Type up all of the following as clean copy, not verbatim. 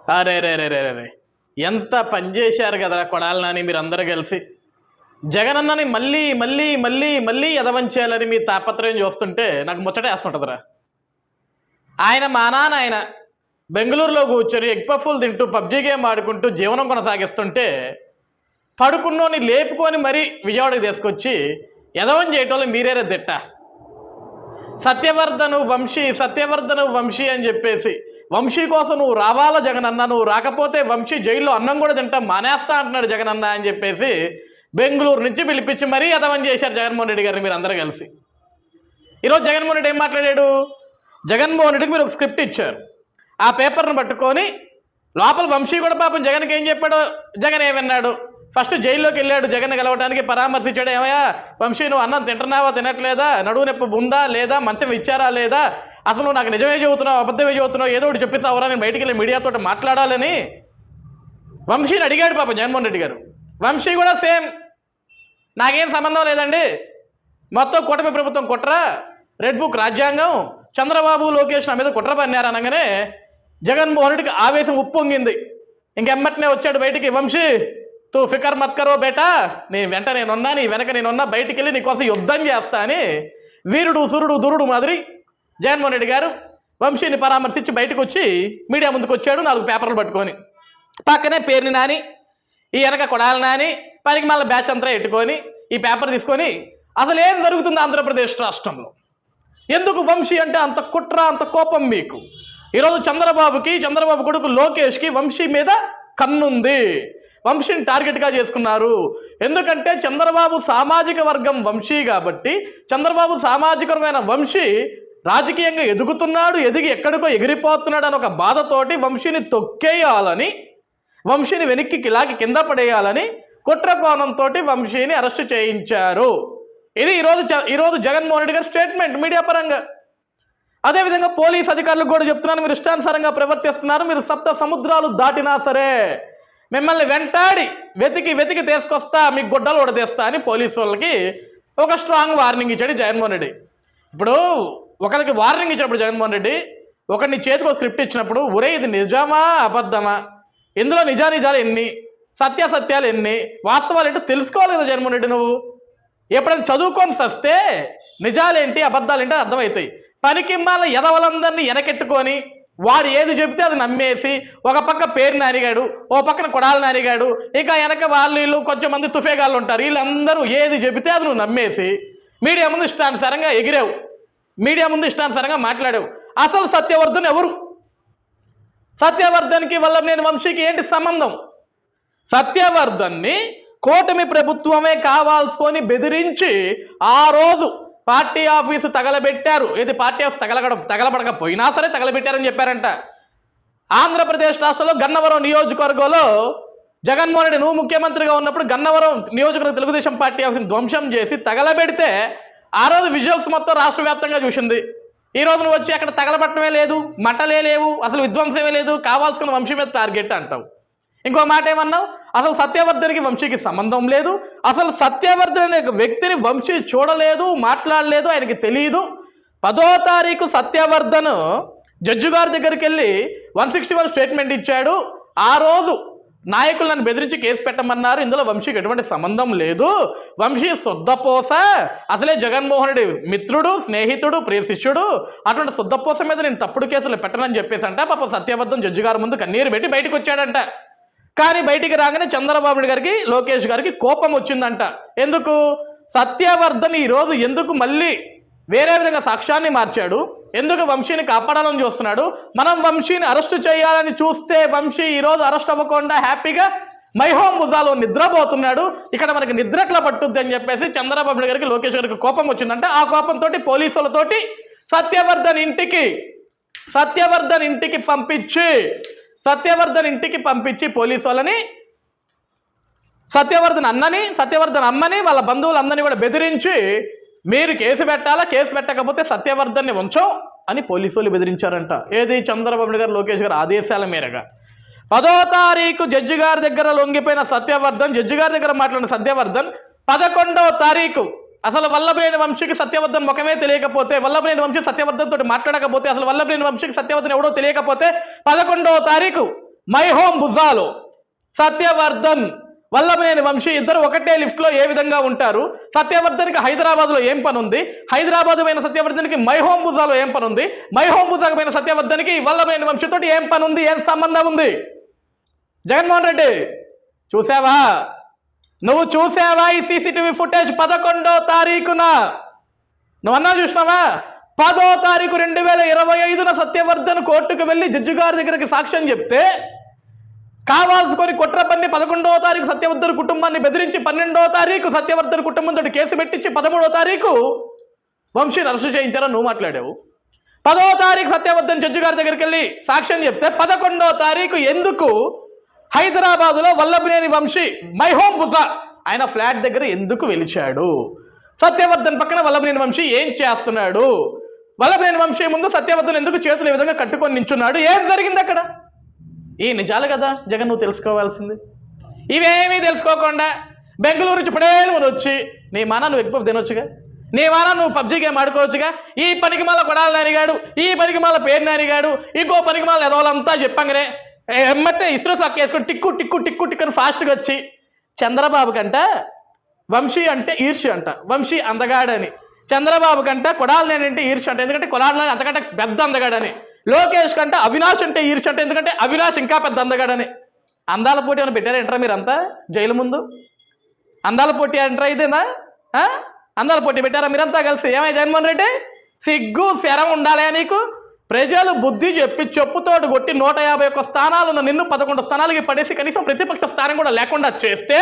అరే రే రే రే రే ఎంత పనిచేశారు కదరా కొడాలి నాని మీరందరూ కలిసి. జగనన్నని మళ్ళీ మళ్ళీ మళ్ళీ మళ్ళీ ఎదవంచేయాలని మీ తాపత్రయం చూస్తుంటే నాకు ముచ్చటేస్తుంటుందిరా. ఆయన మా నాన్న ఆయన బెంగళూరులో కూర్చొని ఎగ్ పఫ్ఫులు తింటూ పబ్జీ గేమ్ ఆడుకుంటూ జీవనం కొనసాగిస్తుంటే పడుకున్నోని లేపుకొని మరీ విజయవాడకి తీసుకొచ్చి ఎదవం చేయటంలో మీరేరే తిట్ట. సత్యవర్ధను వంశీ అని చెప్పేసి వంశీ కోసం నువ్వు రావాలా జగనన్న, నువ్వు రాకపోతే వంశీ జైల్లో అన్నం కూడా తింటా మానేస్తా అంటున్నాడు జగనన్న అని చెప్పేసి బెంగళూరు నుంచి పిలిపించి మరీ ఎదవం చేశారు జగన్మోహన్ రెడ్డి గారిని మీరు అందరూ కలిసి. ఈరోజు జగన్మోహన్ రెడ్డి ఏం మాట్లాడాడు? జగన్మోహన్ రెడ్డికి మీరు ఒక స్క్రిప్ట్ ఇచ్చారు, ఆ పేపర్ను పట్టుకొని లోపల వంశీ కూడా పాపం జగన్కి ఏం చెప్పాడో జగన్ ఏమన్నాడు. ఫస్ట్ జైల్లోకి వెళ్ళాడు జగన్ గెలవడానికి, పరామర్శించాడు. ఏమయ్యా వంశీ నువ్వు అన్నం తింటున్నావా తినట్లేదా, నడువు నొప్పి ఉందా లేదా, మంచం ఇచ్చారా లేదా, అసలు నాకు నిజమే చెబుతున్నావు అబద్ధమే చెబుతున్నావు, ఏదో ఒకటి చెప్పిస్తావురా నేను బయటికి వెళ్ళి మీడియాతో మాట్లాడాలని వంశీని అడిగాడు పాపం జగన్మోహన్ రెడ్డి గారు. వంశీ కూడా సేమ్, నాకేం సంబంధం లేదండి, మొత్తం కూటమి ప్రభుత్వం కుట్ర, రెడ్ బుక్ రాజ్యాంగం, చంద్రబాబు లోకేష్ నా మీద కుట్ర పన్నారు అనగానే జగన్మోహన్ రెడ్డికి ఆవేశం ఉప్పొంగింది. ఇంకెమ్మటనే వచ్చాడు బయటికి, వంశీ తూ ఫికర్ మత్ కరో బేటా, నేను వెంట నేనున్నా, నీ వెనక నేనున్నా, బయటికి వెళ్ళి నీకోసం యుద్ధం చేస్తా అని వీరుడు సురుడు దురుడు మాదిరి జగన్మోహన్ రెడ్డి గారు వంశీని పరామర్శించి బయటకు వచ్చి మీడియా ముందుకు వచ్చాడు 4 పేపర్లు పట్టుకొని. పక్కనే పేరుని నాని, ఈ వెనక కొడాలి నాని, పనికి మళ్ళీ బ్యాచ్ అంతా ఎట్టుకొని ఈ పేపర్ తీసుకొని అసలు ఏం జరుగుతుంది ఆంధ్రప్రదేశ్ రాష్ట్రంలో, ఎందుకు వంశీ అంటే అంత కుట్ర అంత కోపం మీకు? ఈరోజు చంద్రబాబు కొడుకు లోకేష్కి వంశీ మీద కన్నుంది, వంశీని టార్గెట్గా చేసుకున్నారు. ఎందుకంటే చంద్రబాబు సామాజిక వర్గం వంశీ కాబట్టి చంద్రబాబు సామాజికమైన వంశీ రాజకీయంగా ఎదుగుతున్నాడు, ఎదిగి ఎక్కడికో ఎగిరిపోతున్నాడు అని ఒక బాధతోటి వంశీని తొక్కేయాలని, వంశీని వెనక్కి కిలాకి కింద పడేయాలని కుట్ర కోణంతో వంశీని అరెస్ట్ చేయించారు. ఇది ఈరోజు జగన్మోహన్ రెడ్డి గారి స్టేట్మెంట్ మీడియా పరంగా. అదేవిధంగా పోలీస్ అధికారులకు కూడా చెప్తున్నాను, మీరు ఇష్టానుసారంగా ప్రవర్తిస్తున్నారు, మీరు 7 సముద్రాలు దాటినా సరే మిమ్మల్ని వెంటాడి వెతికి తీసుకొస్తా, మీకు గుడ్డలు ఉడదీస్తా అని పోలీసు వాళ్ళకి ఒక స్ట్రాంగ్ వార్నింగ్ ఇచ్చాడు జగన్మోహన్ రెడ్డి. ఇప్పుడు ఒకరికి వార్నింగ్ ఇచ్చినప్పుడు జగన్మోహన్ రెడ్డి ఒకరిని చేతికి ఒక స్క్రిప్ట్ ఇచ్చినప్పుడు ఒరే ఇది నిజమా అబద్ధమా, ఇందులో నిజాలు ఎన్ని, సత్యాలు ఎన్ని, వాస్తవాలు ఏంటో తెలుసుకోవాలి కదా జగన్మోహన్ రెడ్డి. నువ్వు ఎప్పుడైనా చదువుకొని సస్తే నిజాలేంటి అబద్ధాలేంటి అర్థమవుతాయి. పనికి మళ్ళీ ఎదవలందరినీ వెనకెట్టుకొని వాడు ఏది చెప్తే అది నమ్మేసి ఒక పక్క పేరు నానిగాడు, ఓ పక్కన కొడాలి నానిగాడు, ఇక వెనక వీళ్ళు కొంచెం మంది తుఫేగాళ్ళు ఉంటారు, వీళ్ళందరూ ఏది చెబితే అది నువ్వు నమ్మేసి మీడియా ముందు ఇష్టానుసారంగా ఎగిరావు, మీడియా ముందు ఇష్టానుసారంగా మాట్లాడావు. అసలు సత్యవర్ధన్ ఎవరు? సత్యవర్ధన్కి వల్లభనేని వంశీకి ఏంటి సంబంధం? సత్యవర్ధన్ని కూటమి ప్రభుత్వమే కావాల్సుకొని బెదిరించి ఆ రోజు పార్టీ ఆఫీసు తగలబెట్టారు. ఏది పార్టీ ఆఫీసు తగలబడకపోయినా సరే తగలబెట్టారని చెప్పారంట. ఆంధ్రప్రదేశ్ రాష్ట్రంలో గన్నవరం నియోజకవర్గంలో జగన్మోహన్ రెడ్డి నువ్వు ముఖ్యమంత్రిగా ఉన్నప్పుడు గన్నవరం నియోజకవర్గ తెలుగుదేశం పార్టీ ఆఫీసుని ధ్వంసం చేసి తగలబెడితే ఆ రోజు విజువల్స్ మొత్తం రాష్ట్ర వ్యాప్తంగా చూసింది. ఈ రోజు నువ్వు వచ్చి అక్కడ తగలబట్టమే లేదు, మట్టలే లేవు, అసలు విధ్వంసమే లేదు, కావాల్సిన వంశీ మీద టార్గెట్ అంటావు. ఇంకో మాట ఏమన్నావు, అసలు సత్యవర్ధన్కి వంశీకి సంబంధం లేదు, అసలు సత్యవర్ధన్ అనే వ్యక్తిని వంశీ చూడలేదు, మాట్లాడలేదు, ఆయనకి తెలియదు. 10వ తారీఖు సత్యవర్ధన్ జడ్జి గారి దగ్గరికి వెళ్ళి 161 స్టేట్మెంట్ ఇచ్చాడు. ఆ రోజు నాయకులు నన్ను బెదిరించి కేసు పెట్టమన్నారు, ఇందులో వంశీకి ఎటువంటి సంబంధం లేదు, వంశీ శుద్ధపోస, అసలే జగన్మోహన్ రెడ్డి మిత్రుడు, స్నేహితుడు, ప్రియ శిష్యుడు, అటువంటి శుద్ధపోస మీద నేను తప్పుడు కేసులు పెట్టనని చెప్పేసి అంట పాప సత్యవర్ధన్ జడ్జి గారి ముందు కన్నీరు పెట్టి బయటకు వచ్చాడంట. కానీ బయటికి రాగానే చంద్రబాబు నాయుడు గారికి లోకేష్ గారికి కోపం వచ్చిందంట. ఎందుకు? సత్యవర్ధన్ ఈరోజు ఎందుకు మళ్ళీ వేరే విధంగా సాక్ష్యాన్ని మార్చాడు, ఎందుకు వంశీని కాపాడాలని చూస్తున్నాడు, మనం వంశీని అరెస్టు చేయాలని చూస్తే వంశీ ఈరోజు అరెస్ట్ అవ్వకుండా హ్యాపీగా మైహోం భుజాలో నిద్రపోతున్నాడు, ఇక్కడ మనకి నిద్ర ఎట్లా పట్టుద్ది అని చెప్పేసి చంద్రబాబు నాయుడు గారికి లోకేష్ గారికి కోపం వచ్చిందంట. ఆ కోపంతో పోలీసులతోటి సత్యవర్ధన్ ఇంటికి పంపించి పోలీసు వాళ్ళని సత్యవర్ధన్ అమ్మని వాళ్ళ బంధువులందరినీ కూడా బెదిరించి మీరు కేసు పెట్టాలా, కేసు పెట్టకపోతే సత్యవర్ధన్ని ఉంచో అని పోలీసు వాళ్ళు బెదిరించారంట. ఏది? చంద్రబాబు నాయుడు గారు లోకేష్ గారు ఆదేశాల మేరగా 10వ తారీఖు జడ్జి గారి దగ్గర లొంగిపోయిన సత్యవర్ధన్, జడ్జి గారి దగ్గర మాట్లాడిన సత్యవర్ధన్ 11వ తారీఖు అసలు వల్లభనేని వంశీకి సత్యవర్ధన్ ముఖమే తెలియకపోతే, వల్లభనేని వంశీ సత్యవర్ధన్ తోటి మాట్లాడకపోతే, అసలు వల్లభనేని వంశీకి సత్యవర్ధన్ ఎవడో తెలియకపోతే 11వ తారీఖు మై హోమ్ భుజాలు. సత్యవర్ధన్ వల్లభనేని వంశీ ఇద్దరు ఒకటే లిఫ్ట్లో ఏ విధంగా ఉంటారు? సత్యవర్ధన్కి హైదరాబాద్లో ఏం పని ఉంది? హైదరాబాద్ పోయిన సత్యవర్ధన్కి మై హోమ్ భుజాలో ఏం పని ఉంది? మై హోమ్ భుజాకు పోయిన సత్యవర్ధన్కి వల్లభనేని వంశీతో ఏం పని ఉంది? ఏం సంబంధం ఉంది? జగన్మోహన్ రెడ్డి చూసావా? నువ్వు చూసావా ఈ సీసీటీవీ ఫుటేజ్? 11వ తారీఖున నువ్వన్నా చూసినావా? 10వ తారీఖు 2025న సత్యవర్ధన్ కోర్టుకు వెళ్ళి జడ్జి గారి దగ్గరికి సాక్ష్యం చెప్తే కావాల్సుకొని కుట్రపన్ని 11వ తారీఖు సత్యవర్ధన్ కుటుంబాన్ని బెదిరించి 12వ తారీఖు సత్యవర్ధన్ కుటుంబంతో కేసు పెట్టించి 13వ తారీఖు వంశీని అరెస్టు చేయించారని నువ్వు మాట్లాడావు. 10వ తారీఖు సత్యవర్ధన్ జడ్జి గారి దగ్గరికి వెళ్ళి సాక్ష్యం చెప్తే 11వ తారీఖు ఎందుకు హైదరాబాదులో వల్లభనేని వంశీ మై హోమ్ బుజా ఆయన ఫ్లాట్ దగ్గర ఎందుకు వెలిచాడు? సత్యవర్ధన్ పక్కన వల్లభనేని వంశీ ఏం చేస్తున్నాడు? వల్లభనేని వంశీ ముందు సత్యవర్ధన్ ఎందుకు చేతులు ఈ విధంగా కట్టుకొని నించున్నాడు? ఏం జరిగింది అక్కడ? ఈ నిజాలు కదా జగన్ నువ్వు తెలుసుకోవాల్సింది. ఇవేమీ తెలుసుకోకుండా బెంగళూరు నుంచి పడేలు వచ్చి నీ మాన నువ్వు ఎక్కువ తినొచ్చుగా, నీ మాన నువ్వు పబ్జీ గేమ్ ఆడుకోవచ్చుగా. ఈ పనికిమాల కొడాల నానిగాడు, ఈ పనికిమాల పేరు నానిగాడు, ఇంకో పనికిమాల ఎదవలంతా చెప్పంగానే ఎమ్మటే ఇస్త్రో సాక్ వేసుకొని టిక్కు టిక్కు టిక్కు టిక్కు అని ఫాస్ట్గా వచ్చి చంద్రబాబు కంట వంశీ అంటే ఈర్ష్య అంట, వంశీ అందగాడని. చంద్రబాబు కంట కొడాలని అంటే ఈర్ష్య అంట, ఎందుకంటే కొడాలని అంతకంటే పెద్ద అందగాడని. లోకేష్ కంటే అవినాష్ అంటే ఈర్ష్య అంటే, ఎందుకంటే అవినాష్ ఇంకా పెద్ద అందగాడని. అందాల పోటీ అని పెట్టారా ఎంట్రా మీరంతా జైలు ముందు? అందాల పోటీ ఎంట్రా ఇదేనా? అందాల పోటీ పెట్టారా మీరంతా కలిసి? ఏమై జగన్మోహన్ రెడ్డి సిగ్గు శరం ఉండాలి నీకు? ప్రజలు బుద్ధి చెప్పి చెప్పుతోటి కొట్టి 151 స్థానాలున్న నిన్ను 11 స్థానాలకి పడేసి కనీసం ప్రతిపక్ష స్థానం కూడా లేకుండా చేస్తే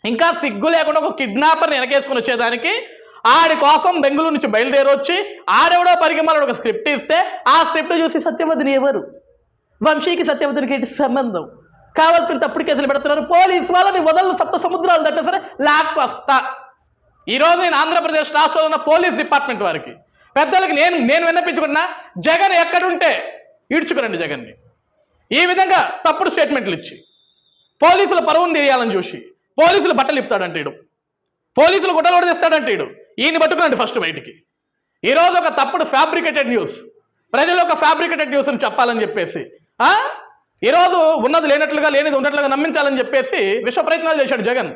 ఇంకా సిగ్గు లేకుండా ఒక కిడ్నాపర్ని వెనకేసుకుని వచ్చేదానికి ఆడి కోసం బెంగళూరు నుంచి బయలుదేరి వచ్చి ఆడెవడో పరిగమలో ఒక స్క్రిప్ట్ ఇస్తే ఆ స్క్రిప్ట్ చూసి సత్యవర్ధన్ ఎవరు? వంశీకి సత్యవర్ధన్కి ఏంటి సంబంధం? కావాల్సిన తప్పుడు కేసులు పెడుతున్నారు. పోలీసు వాళ్ళని వదలను, సప్త సముద్రాలు దట్టే సరే లాక్కొస్తా. ఈరోజు నేను ఆంధ్రప్రదేశ్ రాష్ట్రంలో ఉన్న పోలీస్ డిపార్ట్మెంట్ వారికి పెద్దలకి నేను విన్నపించుకున్నా, జగన్ ఎక్కడుంటే ఈడ్చుకురండి జగన్ని. ఈ విధంగా తప్పుడు స్టేట్మెంట్లు ఇచ్చి పోలీసుల పరువును తీయాలని చూసి పోలీసులు బట్టలు ఇప్పుతాడంటే ఇడు, పోలీసులు గుడ్డలు కూడా తెస్తాడంటే ఇడు. ఈయన పట్టుకురండి ఫస్ట్ బయటికి. ఈరోజు ఒక తప్పుడు ఫ్యాబ్రికేటెడ్ న్యూస్, ప్రజలు ఒక ఫ్యాబ్రికేటెడ్ న్యూస్ అని చెప్పాలని చెప్పేసి ఈరోజు ఉన్నది లేనట్లుగా లేనిది ఉన్నట్లుగా నమ్మించాలని చెప్పేసి విశ్వ ప్రయత్నాలు చేశాడు జగన్.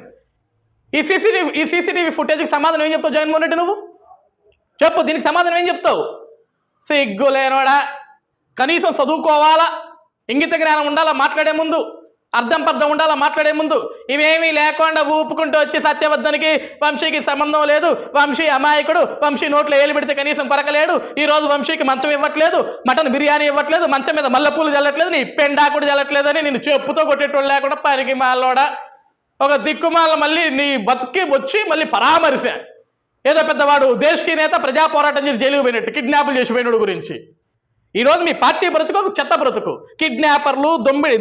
ఈ సీసీటీవీ ఫుటేజ్కి సమాధానం ఏం చెప్తావు జగన్మోహన్ రెడ్డి? నువ్వు చెప్పు, దీనికి సమాధానం ఏం చెప్తావు? సిగ్గు లేనోడా, కనీసం చదువుకోవాలా, ఇంగిత జ్ఞానం ఉండాలా మాట్లాడే ముందు, అర్థం పర్థం ఉండాలా మాట్లాడే ముందు. ఇవేమీ లేకుండా ఊపుకుంటూ వచ్చి సత్యవర్ధన్కి వంశీకి సంబంధం లేదు, వంశీ అమాయకుడు, వంశీ నోట్లో ఏలు పెడితే కనీసం పరకలేడు, ఈరోజు వంశీకి మంచం ఇవ్వట్లేదు, మటన్ బిర్యానీ ఇవ్వట్లేదు, మంచం మీద మల్లెపూలు చల్లట్లేదు, నీ పెండాకుడు చల్లట్లేదని నేను చెప్పుతో కొట్టేటోళ్ళు లేకుండా పరికి మాలోడా ఒక దిక్కుమాల మళ్ళీ నీ బతుకి వచ్చి మళ్ళీ పరామరిశా. ఏదో పెద్దవాడు దేశకి నేత ప్రజా పోరాటం చేసి జైలుకు పోయినట్టు కిడ్నాపులు చేసి పోయినోడు గురించి. ఈరోజు మీ పార్టీ బ్రతుకు చెత్త బ్రతుకు. కిడ్నాపర్లు,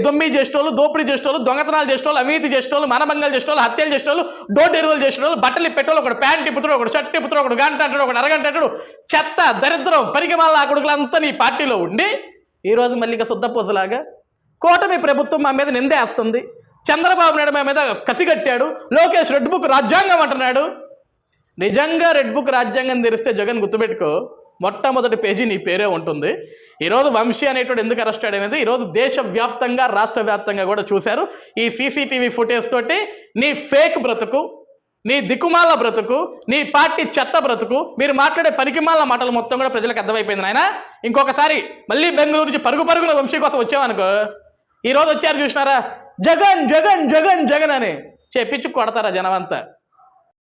దొమ్మి చేసేటోళ్ళు, దోపిడీ చేసేటోళ్ళు, దొంగతనాలు చేసేటోళ్ళు, అవినీతి చేసేటోళ్ళు, మనభంగాలు చేసేటోళ్ళు, హత్యలు చేసేటోళ్ళు, డోర్ డెలివరీ చేసేటోళ్ళు, బట్టలు పెట్టోళ్ళు, ఒకటి ప్యాంట్ ఇప్పుతాడు, ఒకటి షర్ట్ ఇప్పుతాడు, ఒకటి గంట అంటాడు, ఒకటి అరగంట అంటాడు. చెత్త దరిద్రం పరిగమాల కొడుకులంతా నీ పార్టీలో ఉండి ఈరోజు మళ్ళీ ఇక శుద్ధపూసలాగా కూటమి ప్రభుత్వం మా మీద నిందేస్తుంది, చంద్రబాబు నాయుడు మా మీద కసిగట్టాడు, లోకేష్ రెడ్ బుక్ రాజ్యాంగం అంటున్నాడు. నిజంగా రెడ్ బుక్ రాజ్యాంగం తెరిస్తే జగన్ గుర్తుపెట్టుకో, మొట్టమొదటి పేజీ నీ పేరే ఉంటుంది. ఈరోజు వంశీ అనేటువంటి ఎందుకు అరెస్ట్ అనేది ఈరోజు దేశవ్యాప్తంగా రాష్ట్ర వ్యాప్తంగా కూడా చూశారు. ఈ సీసీటీవీ ఫుటేజ్ తోటి నీ ఫేక్ బ్రతుకు, నీ దిక్కుమాల బ్రతుకు, నీ పార్టీ చెత్త బ్రతుకు, మీరు మాట్లాడే పనికిమాల మాటలు మొత్తం కూడా ప్రజలకు అర్థమైపోయింది నాయన. ఇంకొకసారి మళ్ళీ బెంగళూరు నుంచి పరుగున వంశీ కోసం వచ్చామనుకో, ఈరోజు వచ్చారు చూసినారా జగన్ జగన్ జగన్ జగన్ అని చెప్పించి కొడతారా జనమంతా.